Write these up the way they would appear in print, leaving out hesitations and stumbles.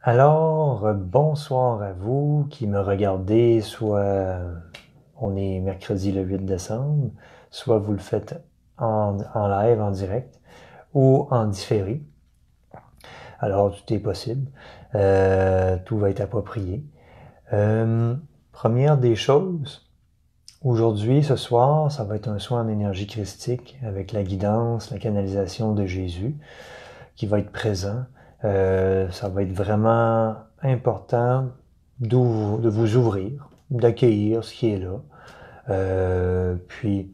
Bonsoir à vous qui me regardez, soit on est mercredi le 8 décembre, soit vous le faites en live, en direct, ou en différé. Alors, tout est possible. Tout va être approprié. Première des choses, aujourd'hui, ce soir, ça va être un soin en énergie christique avec la guidance, la canalisation de Jésus qui va être présent. Ça va être vraiment important de vous ouvrir, d'accueillir ce qui est là. Puis,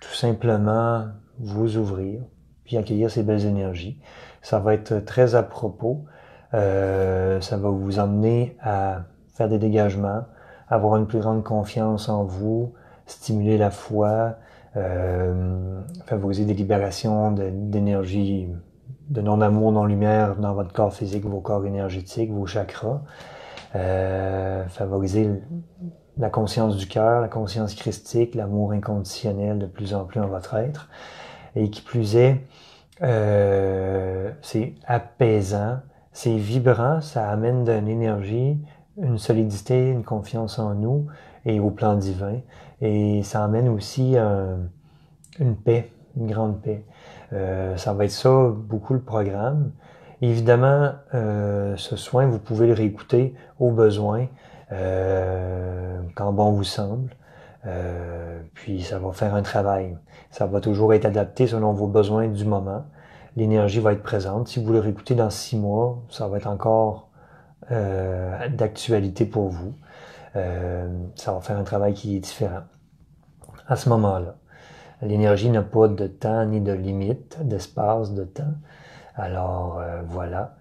tout simplement, vous ouvrir, puis accueillir ces belles énergies. Ça va être très à propos. Ça va vous emmener à faire des dégagements, avoir une plus grande confiance en vous, stimuler la foi, favoriser des libérations d'énergie, de non-amour, non-lumière dans votre corps physique, vos corps énergétiques, vos chakras. Favoriser la conscience du cœur, la conscience christique, l'amour inconditionnel de plus en plus en votre être. Et qui plus est, c'est apaisant, c'est vibrant, ça amène de l'énergie, une solidité, une confiance en nous et au plan divin. Et ça amène aussi une paix, une grande paix. Ça va être ça, beaucoup le programme. Évidemment, ce soin, vous pouvez le réécouter au besoin, quand bon vous semble. Puis ça va faire un travail. Ça va toujours être adapté selon vos besoins du moment. L'énergie va être présente. Si vous le réécoutez dans 6 mois, ça va être encore d'actualité pour vous. Ça va faire un travail qui est différent à ce moment-là. L'énergie n'a pas de temps ni de limite, d'espace, de temps. Alors voilà.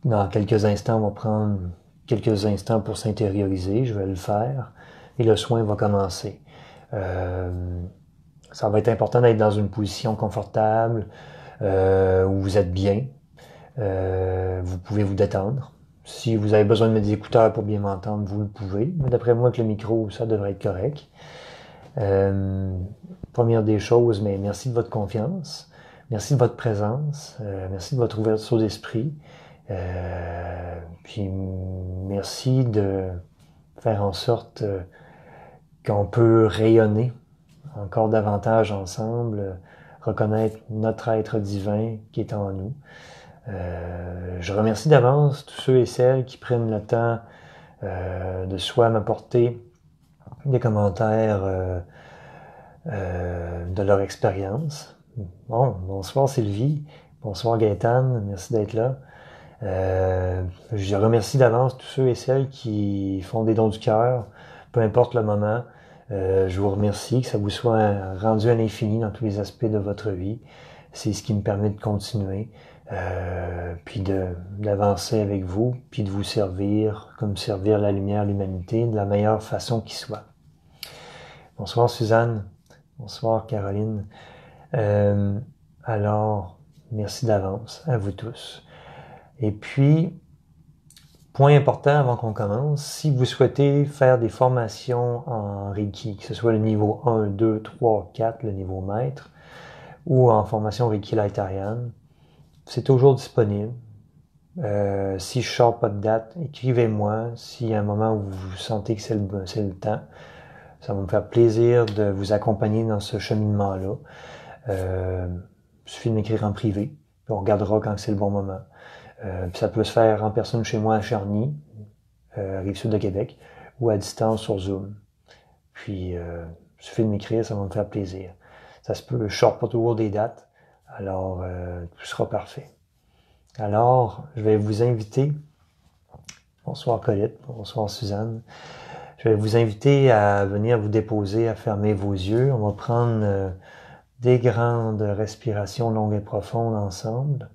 Dans quelques instants, on va prendre quelques instants pour s'intérioriser. Je vais le faire et le soin va commencer. Ça va être important d'être dans une position confortable, où vous êtes bien. Vous pouvez vous détendre. Si vous avez besoin de mettre des écouteurs pour bien m'entendre, vous le pouvez. Mais d'après moi, avec le micro, ça devrait être correct. Première des choses, mais merci de votre confiance. Merci de votre présence. Merci de votre ouverture d'esprit. Puis merci de faire en sorte qu'on peut rayonner encore davantage ensemble, reconnaître notre être divin qui est en nous. Je remercie d'avance tous ceux et celles qui prennent le temps de soit m'apporter des commentaires de leur expérience. Bon, bonsoir Sylvie, bonsoir Gaëtane, merci d'être là. Je remercie d'avance tous ceux et celles qui font des dons du cœur, peu importe le moment. Je vous remercie, que ça vous soit rendu à l'infini dans tous les aspects de votre vie. C'est ce qui me permet de continuer, puis d'avancer avec vous, puis de vous servir, comme servir la lumière, l'humanité, de la meilleure façon qui soit. Bonsoir Suzanne, bonsoir Caroline. Alors, merci d'avance à vous tous. Et puis, point important avant qu'on commence, si vous souhaitez faire des formations en Reiki, que ce soit le niveau 1, 2, 3, 4, le niveau maître, ou en formation Reiki Lightarian, c'est toujours disponible. Si je sors pas de date, écrivez-moi. S'il y a un moment où vous sentez que c'est le temps, ça va me faire plaisir de vous accompagner dans ce cheminement-là. Il suffit de m'écrire en privé, puis on regardera quand c'est le bon moment. Puis ça peut se faire en personne chez moi à Charny, Rive-Sud de Québec, ou à distance sur Zoom. Puis, il suffit de m'écrire, ça va me faire plaisir. Ça se peut, je sors pas toujours des dates, alors tout sera parfait. Alors, je vais vous inviter, bonsoir Colette, bonsoir Suzanne, je vais vous inviter à venir vous déposer, à fermer vos yeux. On va prendre des grandes respirations longues et profondes ensemble.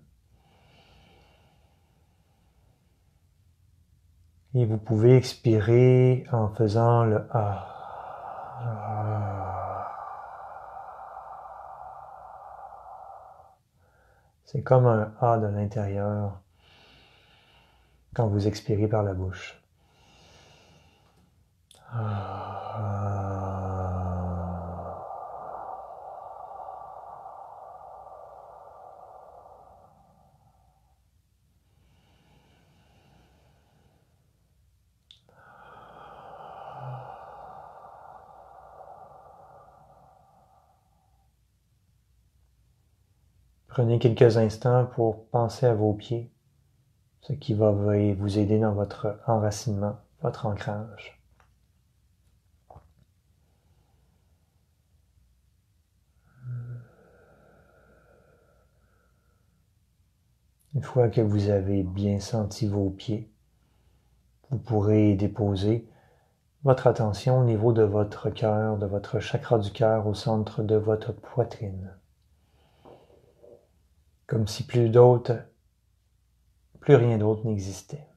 Et vous pouvez expirer en faisant le A. C'est comme un A de l'intérieur quand vous expirez par la bouche. Prenez quelques instants pour penser à vos pieds, ce qui va vous aider dans votre enracinement, votre ancrage. Une fois que vous avez bien senti vos pieds, vous pourrez déposer votre attention au niveau de votre cœur, de votre chakra du cœur au centre de votre poitrine. Comme si plus rien d'autre n'existait.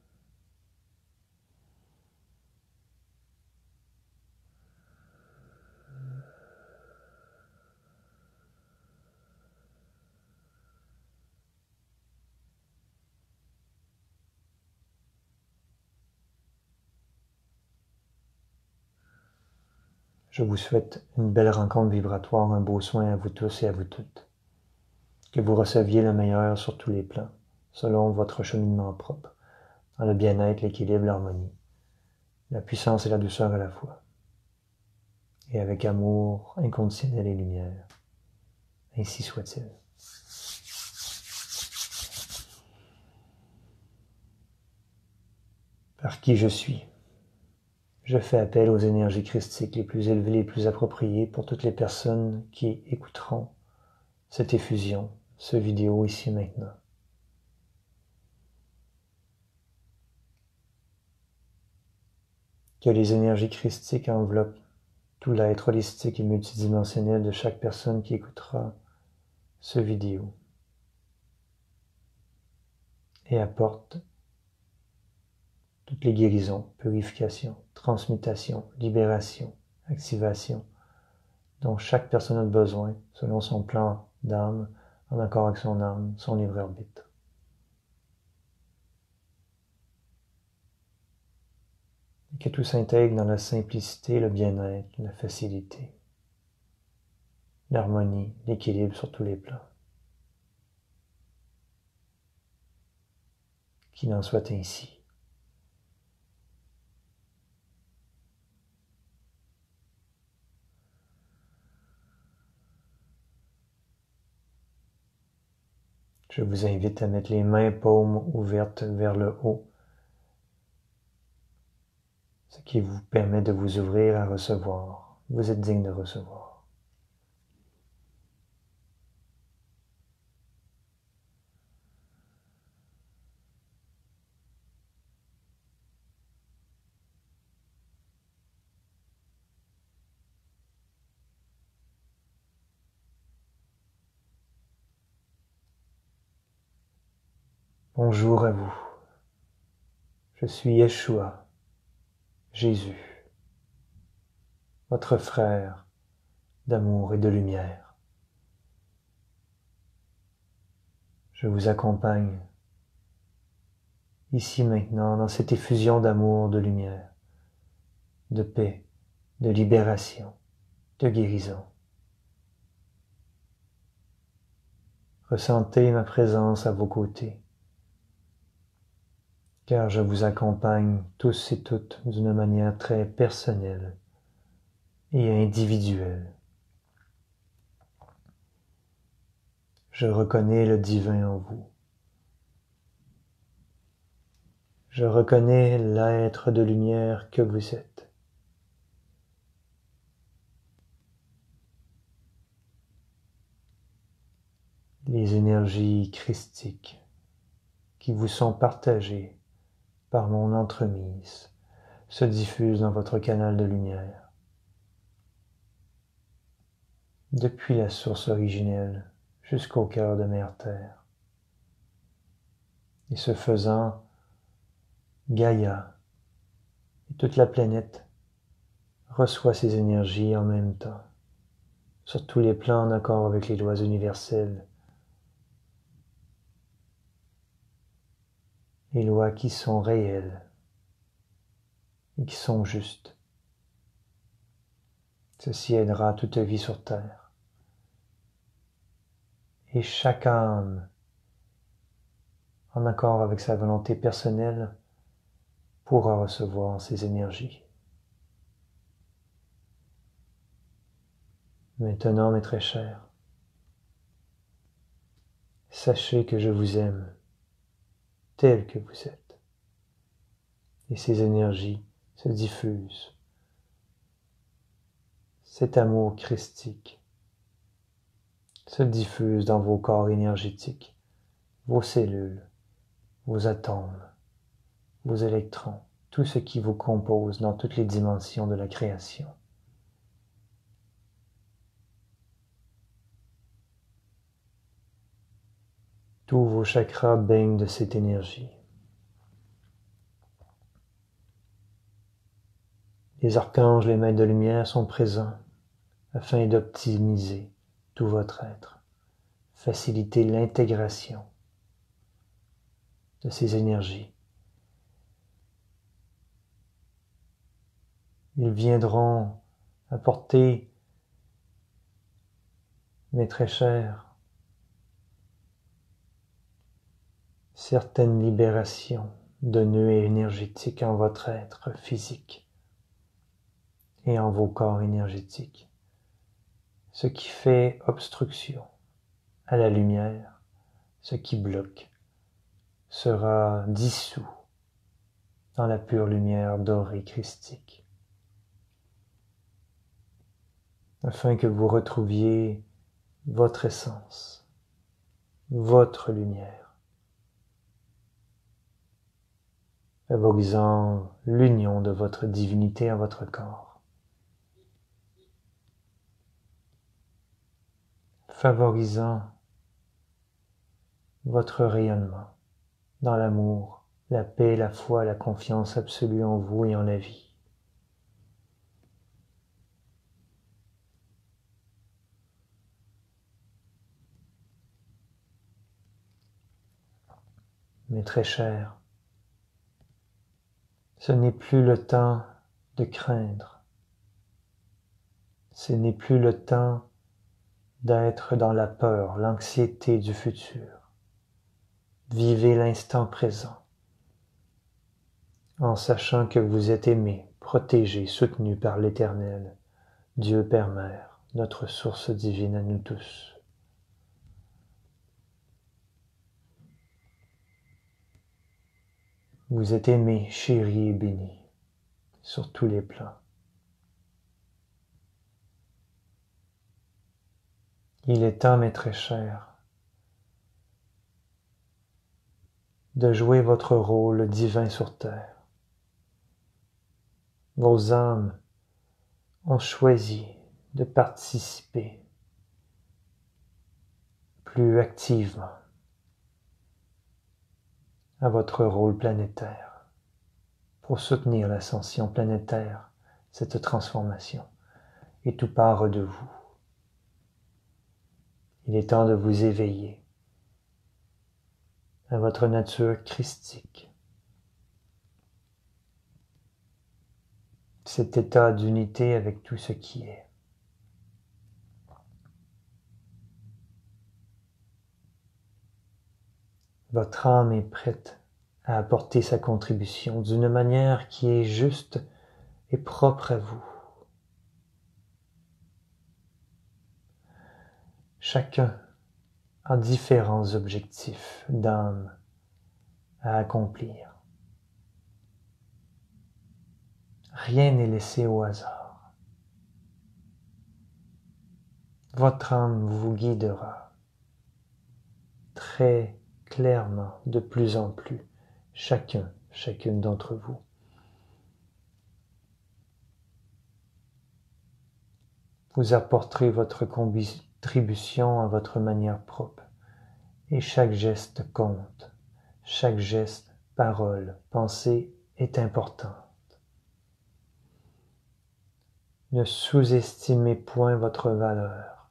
Je vous souhaite une belle rencontre vibratoire, un beau soin à vous tous et à vous toutes. Que vous receviez le meilleur sur tous les plans, selon votre cheminement propre, dans le bien-être, l'équilibre, l'harmonie, la puissance et la douceur à la fois, et avec amour inconditionnel et lumière. Ainsi soit-il. Par qui je suis. Je fais appel aux énergies christiques les plus élevées, les plus appropriées pour toutes les personnes qui écouteront cette effusion, ce vidéo ici maintenant. Que les énergies christiques enveloppent tout l'être holistique et multidimensionnel de chaque personne qui écoutera ce vidéo et apporte toutes les guérisons, purifications, transmutations, libérations, activations dont chaque personne a besoin selon son plan d'âme, en accord avec son âme, son libre arbitre. Et que tout s'intègre dans la simplicité, le bien-être, la facilité, l'harmonie, l'équilibre sur tous les plans. Qu'il en soit ainsi. Je vous invite à mettre les mains paumes ouvertes vers le haut, ce qui vous permet de vous ouvrir à recevoir. Vous êtes digne de recevoir. Bonjour à vous. Je suis Yeshua, Jésus, votre frère d'amour et de lumière. Je vous accompagne ici maintenant dans cette effusion d'amour, de lumière, de paix, de libération, de guérison. Ressentez ma présence à vos côtés, car je vous accompagne tous et toutes d'une manière très personnelle et individuelle. Je reconnais le divin en vous. Je reconnais l'être de lumière que vous êtes. Les énergies christiques qui vous sont partagées par mon entremise se diffusent dans votre canal de lumière. Depuis la source originelle jusqu'au cœur de Mère Terre. Et ce faisant, Gaïa et toute la planète reçoit ces énergies en même temps, sur tous les plans en accord avec les lois universelles, les lois qui sont réelles et qui sont justes. Ceci aidera toute vie sur Terre. Et chaque âme, en accord avec sa volonté personnelle, pourra recevoir ces énergies. Maintenant, mes très chers, Sachez que je vous aime tel que vous êtes. Et ces énergies se diffusent. Cet amour christique se diffuse dans vos corps énergétiques, vos cellules, vos atomes, vos électrons, tout ce qui vous compose dans toutes les dimensions de la création. Tous vos chakras baignent de cette énergie. Les archanges, les maîtres de lumière sont présents afin d'optimiser tout votre être, faciliter l'intégration de ces énergies. Ils viendront apporter, mes très chers, certaines libérations de nœuds énergétiques en votre être physique et en vos corps énergétiques. Ce qui fait obstruction à la lumière, ce qui bloque, sera dissous dans la pure lumière dorée christique, afin que vous retrouviez votre essence, votre lumière, favorisant l'union de votre divinité à votre corps, favorisant votre rayonnement dans l'amour, la paix, la foi, la confiance absolue en vous et en la vie. Mes très chers, ce n'est plus le temps de craindre. Ce n'est plus le temps d'être dans la peur, l'anxiété du futur. Vivez l'instant présent en sachant que vous êtes aimé, protégé, soutenu par l'Éternel, Dieu Père Mère, notre source divine à nous tous. Vous êtes aimé, chéri et béni sur tous les plans. Il est temps, mes très chers, de jouer votre rôle divin sur terre. Vos âmes ont choisi de participer plus activement à votre rôle planétaire pour soutenir l'ascension planétaire, cette transformation, et tout part de vous. Il est temps de vous éveiller à votre nature christique, cet état d'unité avec tout ce qui est. Votre âme est prête à apporter sa contribution d'une manière qui est juste et propre à vous. Chacun a différents objectifs d'âme à accomplir. Rien n'est laissé au hasard. Votre âme vous guidera très clairement, de plus en plus, chacune d'entre vous. Vous apporterez votre contribution à votre manière propre, et chaque geste compte. Chaque geste, parole, pensée est important. Ne sous-estimez point votre valeur.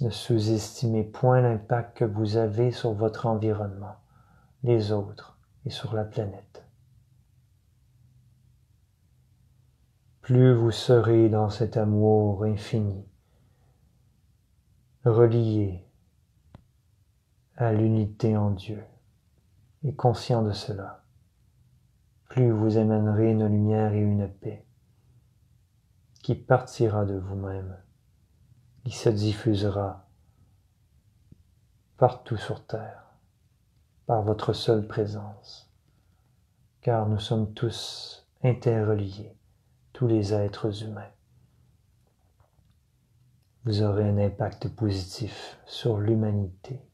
Ne sous-estimez point l'impact que vous avez sur votre environnement, les autres et sur la planète. Plus vous serez dans cet amour infini, relié à l'unité en Dieu et conscient de cela, plus vous émènerez une lumière et une paix qui partira de vous-même, qui se diffusera partout sur terre, par votre seule présence, car nous sommes tous interreliés, tous les êtres humains. Vous aurez un impact positif sur l'humanité.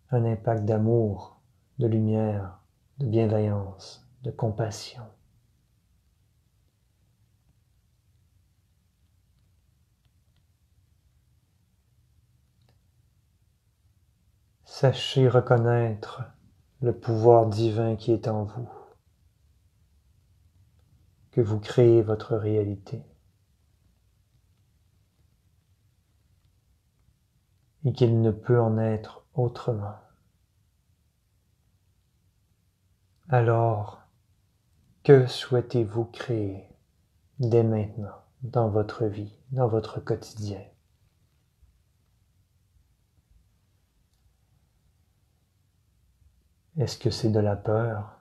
Un impact d'amour, de lumière, de bienveillance, de compassion. Sachez reconnaître le pouvoir divin qui est en vous, que vous créez votre réalité et qu'il ne peut en être autrement. Alors, que souhaitez-vous créer dès maintenant dans votre vie, dans votre quotidien? Est-ce que c'est de la peur?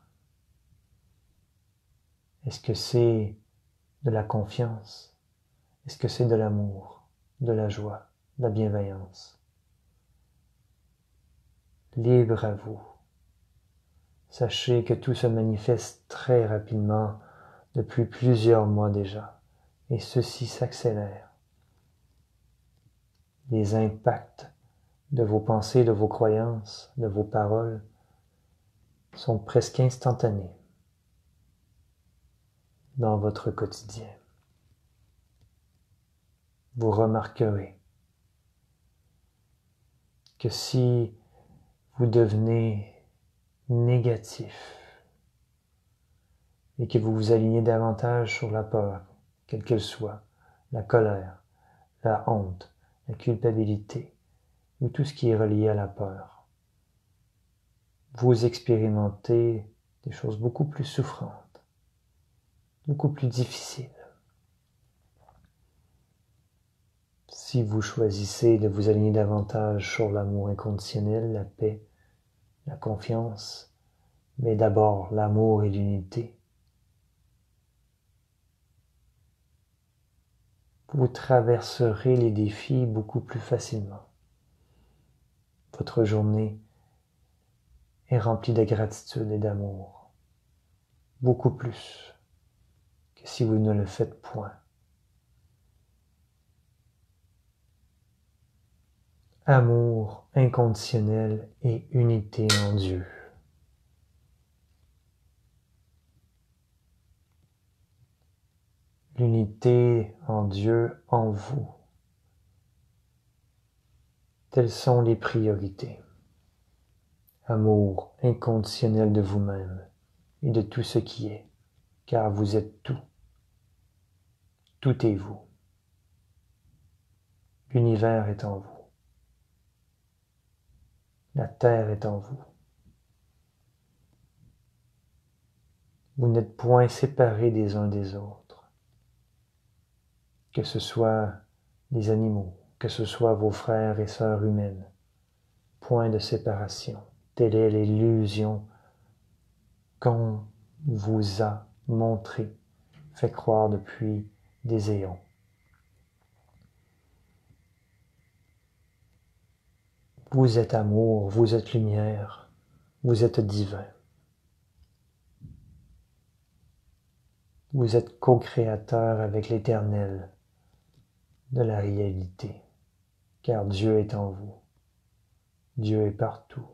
Est-ce que c'est de la confiance? Est-ce que c'est de l'amour, de la joie, de la bienveillance? Libre à vous. Sachez que tout se manifeste très rapidement depuis plusieurs mois déjà, et ceci s'accélère. Les impacts de vos pensées, de vos croyances, de vos paroles sont presque instantanés dans votre quotidien. Vous remarquerez que si vous devenez négatif et que vous vous alignez davantage sur la peur, quelle qu'elle soit, la colère, la honte, la culpabilité ou tout ce qui est relié à la peur, vous expérimentez des choses beaucoup plus souffrantes, beaucoup plus difficiles. Si vous choisissez de vous aligner davantage sur l'amour inconditionnel, la paix, la confiance, mais d'abord l'amour et l'unité, vous traverserez les défis beaucoup plus facilement. Votre journée est remplie de gratitude et d'amour, beaucoup plus que si vous ne le faites point. Amour inconditionnel et unité en Dieu. L'unité en Dieu, en vous. Telles sont les priorités. Amour inconditionnel de vous-même et de tout ce qui est, car vous êtes tout. Tout est vous. L'univers est en vous. La terre est en vous. Vous n'êtes point séparés des uns des autres. Que ce soit les animaux, que ce soit vos frères et sœurs humaines. Point de séparation. Telle est l'illusion qu'on vous a montrée, fait croire depuis des éons. Vous êtes amour, vous êtes lumière, vous êtes divin. Vous êtes co-créateur avec l'Éternel de la réalité, car Dieu est en vous. Dieu est partout.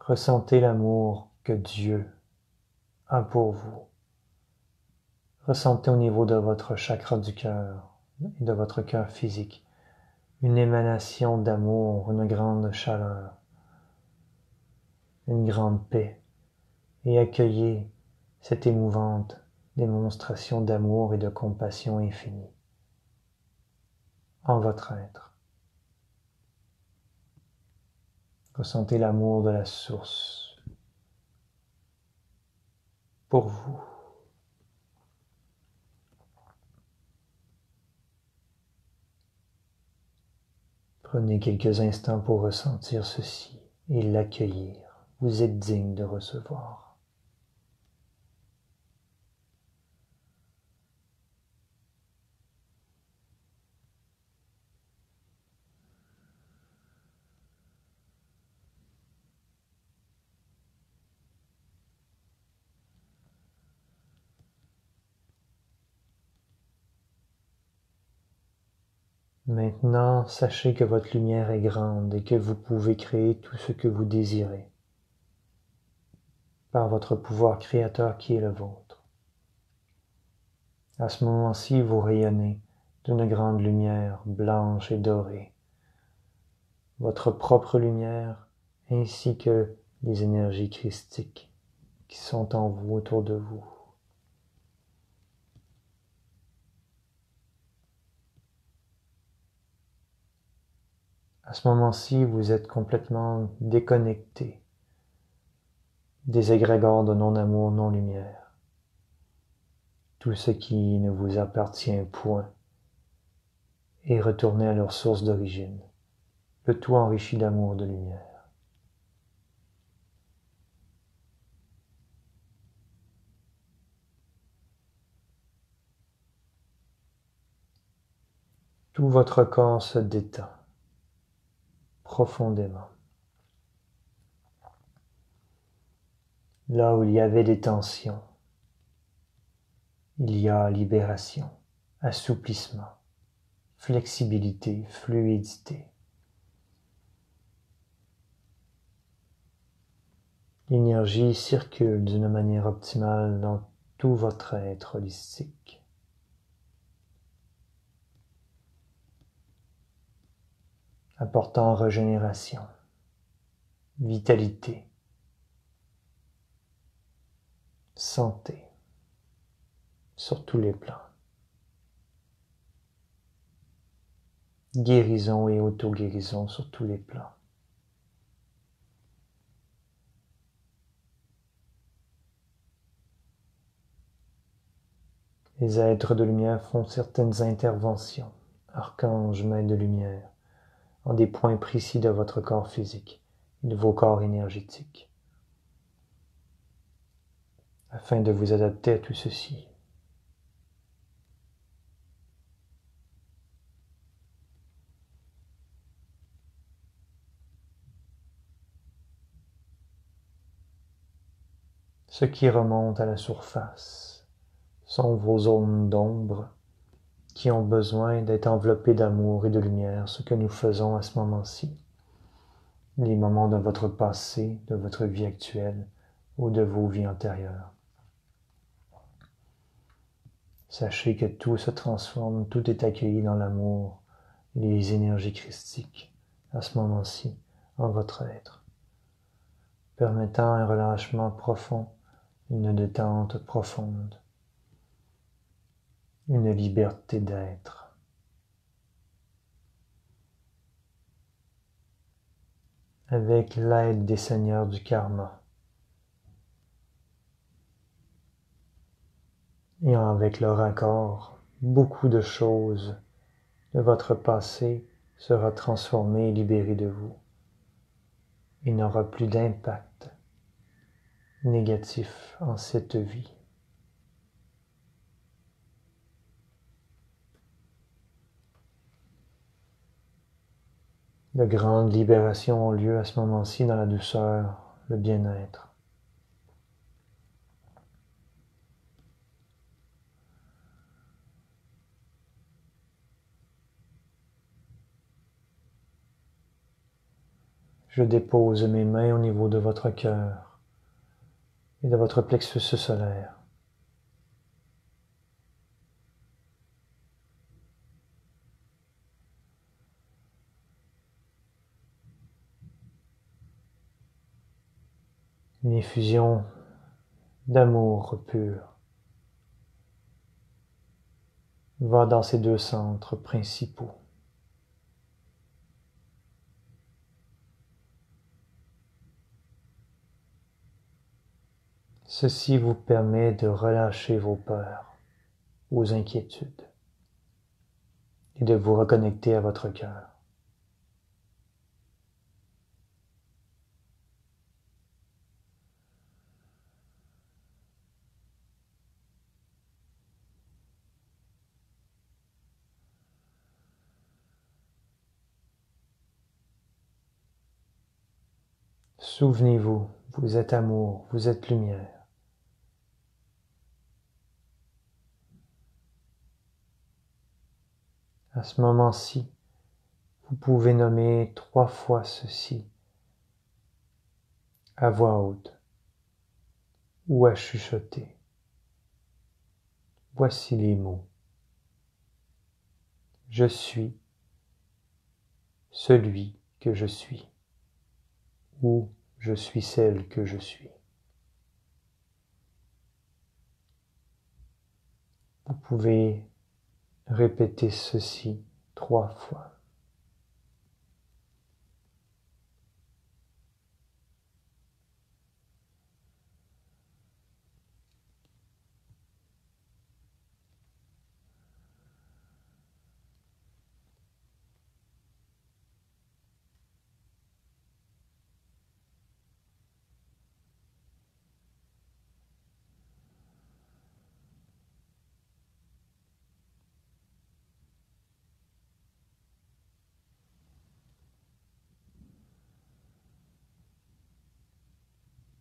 Ressentez l'amour que Dieu a pour vous. Ressentez au niveau de votre chakra du cœur et de votre cœur physique une émanation d'amour, une grande chaleur, une grande paix, et accueillez cette émouvante démonstration d'amour et de compassion infinie en votre être. Ressentez l'amour de la source pour vous. Prenez quelques instants pour ressentir ceci et l'accueillir. vous êtes digne de recevoir. Maintenant, sachez que votre lumière est grande et que vous pouvez créer tout ce que vous désirez par votre pouvoir créateur qui est le vôtre. À ce moment-ci, vous rayonnez d'une grande lumière blanche et dorée, votre propre lumière ainsi que les énergies christiques qui sont en vous, autour de vous. À ce moment-ci, vous êtes complètement déconnecté des égrégores de non-amour, non-lumière. Tout ce qui ne vous appartient point est retourné à leur source d'origine, le tout enrichi d'amour, de lumière. Tout votre corps se détend profondément. Là où il y avait des tensions, il y a libération, assouplissement, flexibilité, fluidité. L'énergie circule d'une manière optimale dans tout votre être holistique. Apportant régénération, vitalité, santé, sur tous les plans. Guérison et auto-guérison sur tous les plans. Les êtres de lumière font certaines interventions, archanges, maîtres de lumière, en des points précis de votre corps physique et de vos corps énergétiques, afin de vous adapter à tout ceci. Ce qui remonte à la surface sont vos zones d'ombre qui ont besoin d'être enveloppées d'amour et de lumière, ce que nous faisons à ce moment-ci. Les moments de votre passé, de votre vie actuelle ou de vos vies antérieures. Sachez que tout se transforme, tout est accueilli dans l'amour et les énergies christiques à ce moment-ci en votre être, permettant un relâchement profond, une détente profonde, une liberté d'être. Avec l'aide des seigneurs du karma et avec leur accord, beaucoup de choses de votre passé sera transformé et libéré de vous. Il n'aura plus d'impact négatif en cette vie. De grandes libérations ont lieu à ce moment-ci dans la douceur, le bien-être. Je dépose mes mains au niveau de votre cœur et de votre plexus solaire. Une effusion d'amour pur va dans ces deux centres principaux. Ceci vous permet de relâcher vos peurs, vos inquiétudes et de vous reconnecter à votre cœur. Souvenez-vous, vous êtes amour, vous êtes lumière. À ce moment-ci, vous pouvez nommer 3 fois ceci à voix haute ou à chuchoter. Voici les mots. Je suis celui que je suis, ou je suis celle que je suis. Vous pouvez répéter ceci 3 fois.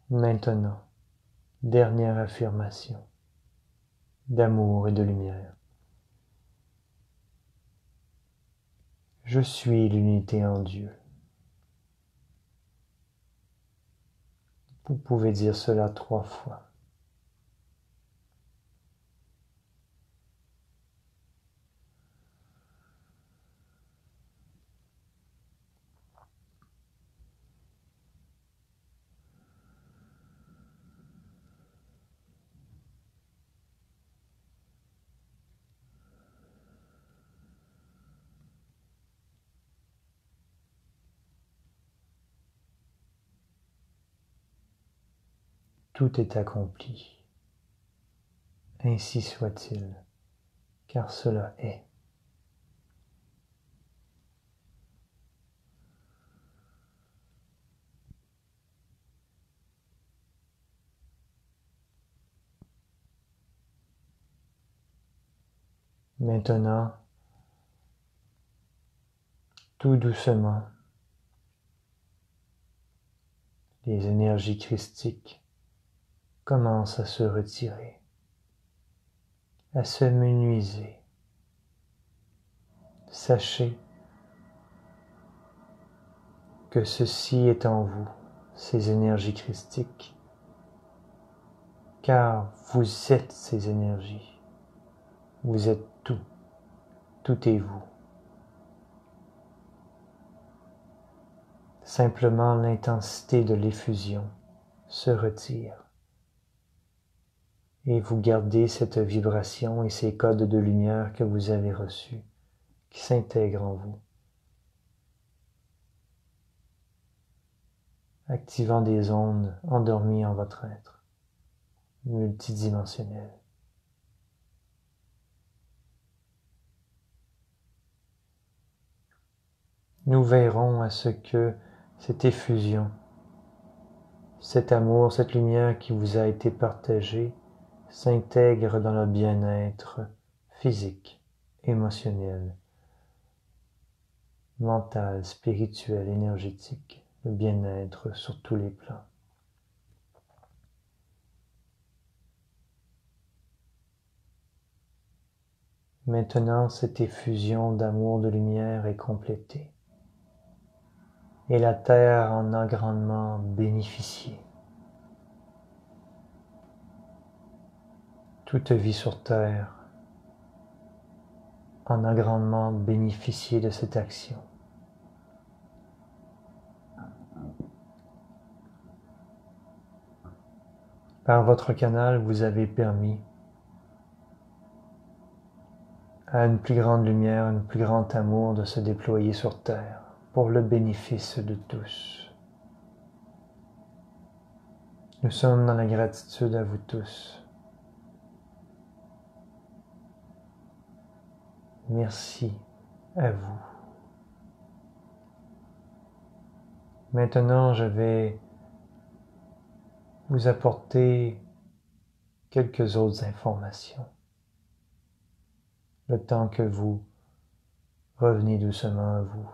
Maintenant, dernière affirmation d'amour et de lumière. Je suis l'unité en Dieu. Vous pouvez dire cela 3 fois. Tout est accompli. Ainsi soit-il, car cela est. Maintenant, tout doucement, les énergies christiques commencent à se retirer, à se menuiser. Sachez que ceci est en vous, ces énergies christiques, car vous êtes ces énergies. Vous êtes tout, tout est vous. Simplement l'intensité de l'effusion se retire et vous gardez cette vibration et ces codes de lumière que vous avez reçus qui s'intègrent en vous, activant des ondes endormies en votre être multidimensionnel. Nous veillerons à ce que cette effusion, cet amour, cette lumière qui vous a été partagée s'intègre dans le bien-être physique, émotionnel, mental, spirituel, énergétique, le bien-être sur tous les plans. Maintenant, cette effusion d'amour, de lumière est complétée. Et la Terre en a grandement bénéficié. Toute vie sur Terre en a grandement bénéficié de cette action. Par votre canal, vous avez permis à une plus grande lumière, un plus grand amour de se déployer sur Terre pour le bénéfice de tous. Nous sommes dans la gratitude à vous tous. Merci à vous. Maintenant, je vais vous apporter quelques autres informations. Le temps que vous revenez doucement à vous.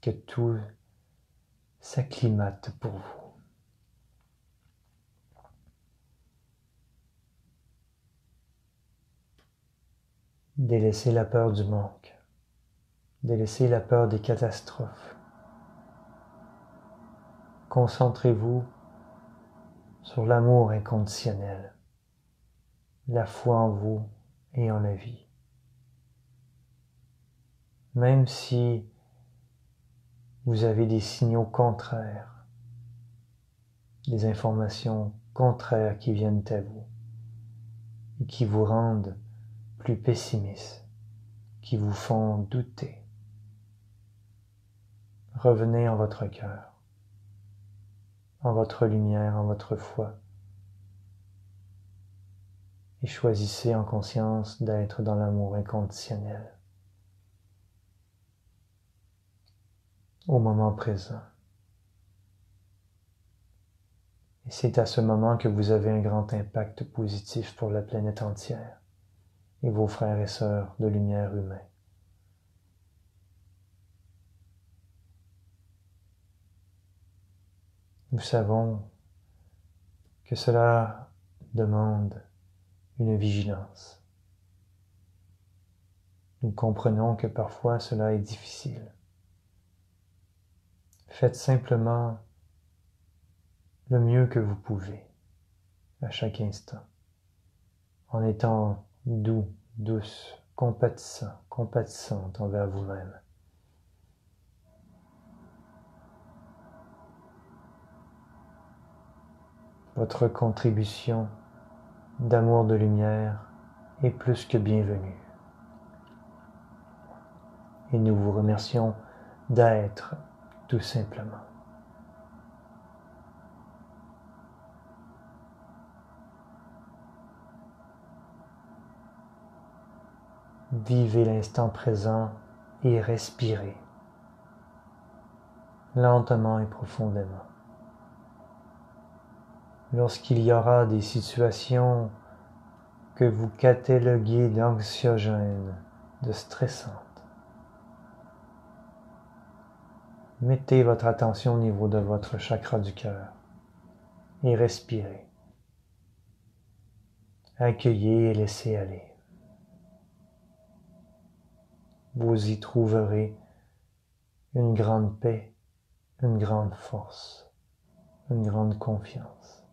Que tout s'acclimate pour vous. Délaissez la peur du manque. Délaissez la peur des catastrophes. Concentrez-vous sur l'amour inconditionnel, la foi en vous et en la vie. Même si vous avez des signaux contraires, des informations contraires qui viennent à vous et qui vous rendent plus pessimiste, qui vous font douter. Revenez en votre cœur, en votre lumière, en votre foi, et choisissez en conscience d'être dans l'amour inconditionnel, au moment présent. Et c'est à ce moment que vous avez un grand impact positif pour la planète entière et vos frères et sœurs de lumière humains. Nous savons que cela demande une vigilance. Nous comprenons que parfois cela est difficile. Faites simplement le mieux que vous pouvez à chaque instant, en étant doux, douce, compatissant, compatissante envers vous-même. Votre contribution d'amour de lumière est plus que bienvenue. Et nous vous remercions d'être tout simplement. Vivez l'instant présent et respirez lentement et profondément. Lorsqu'il y aura des situations que vous cataloguez d'anxiogènes, de stressantes, mettez votre attention au niveau de votre chakra du cœur et respirez. Accueillez et laissez aller. Vous y trouverez une grande paix, une grande force, une grande confiance.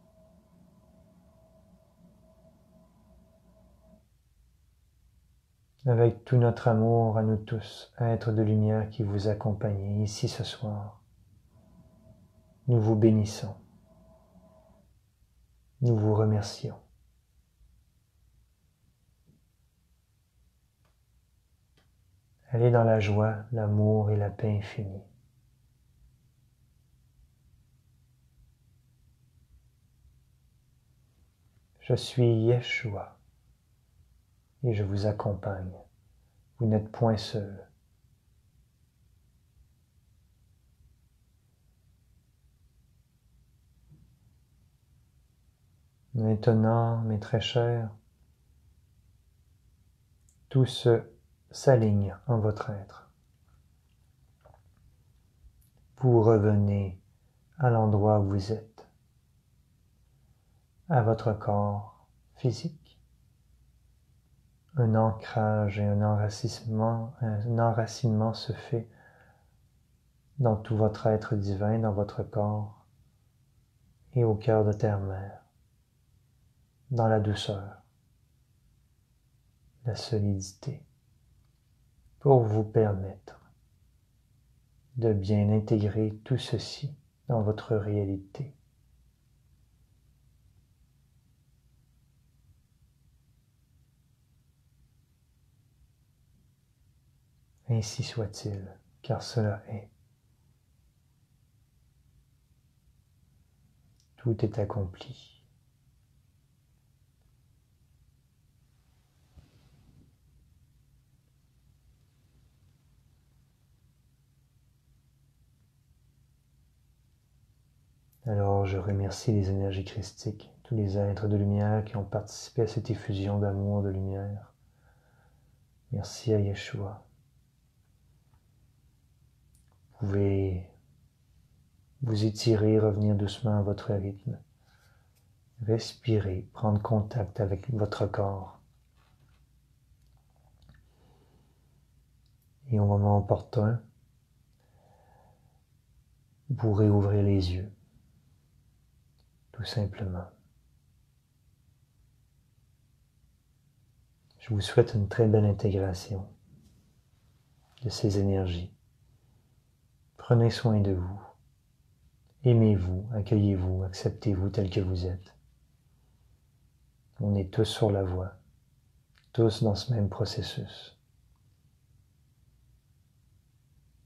Avec tout notre amour à nous tous, êtres de lumière qui vous accompagnez ici ce soir, nous vous bénissons. Nous vous remercions. Allez dans la joie, l'amour et la paix infinie. Je suis Yeshua et je vous accompagne. Vous n'êtes point seul. Maintenant, mes très chers, tout s'aligne en votre être. Vous revenez à l'endroit où vous êtes, à votre corps physique. Un ancrage et un enracinement se fait dans tout votre être divin, dans votre corps et au cœur de terre-mère, dans la douceur, la solidité, pour vous permettre de bien intégrer tout ceci dans votre réalité. Ainsi soit-il, car cela est. Tout est accompli. Alors je remercie les énergies christiques, tous les êtres de lumière qui ont participé à cette effusion d'amour de lumière. Merci à Yeshua. Vous pouvez vous étirer, revenir doucement à votre rythme. Respirez, prendre contact avec votre corps. Et au moment opportun, vous pourrez ouvrir les yeux, tout simplement. Je vous souhaite une très belle intégration de ces énergies. Prenez soin de vous. Aimez-vous, accueillez-vous, acceptez-vous tel que vous êtes. On est tous sur la voie, tous dans ce même processus.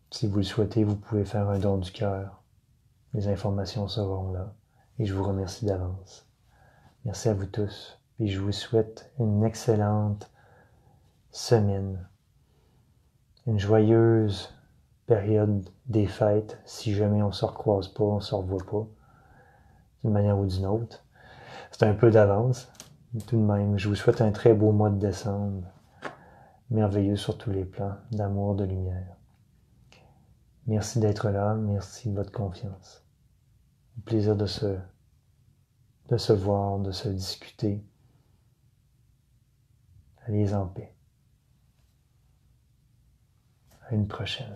Si vous le souhaitez, vous pouvez faire un don du cœur. Les informations seront là et je vous remercie d'avance. Merci à vous tous et je vous souhaite une excellente semaine, une joyeuse période des fêtes, si jamais on ne se recroise pas, on ne se revoit pas, d'une manière ou d'une autre. C'est un peu d'avance, mais tout de même, je vous souhaite un très beau mois de décembre, merveilleux sur tous les plans, d'amour, de lumière. Merci d'être là, merci de votre confiance. Au plaisir de se voir, de se discuter. Allez en paix. À une prochaine.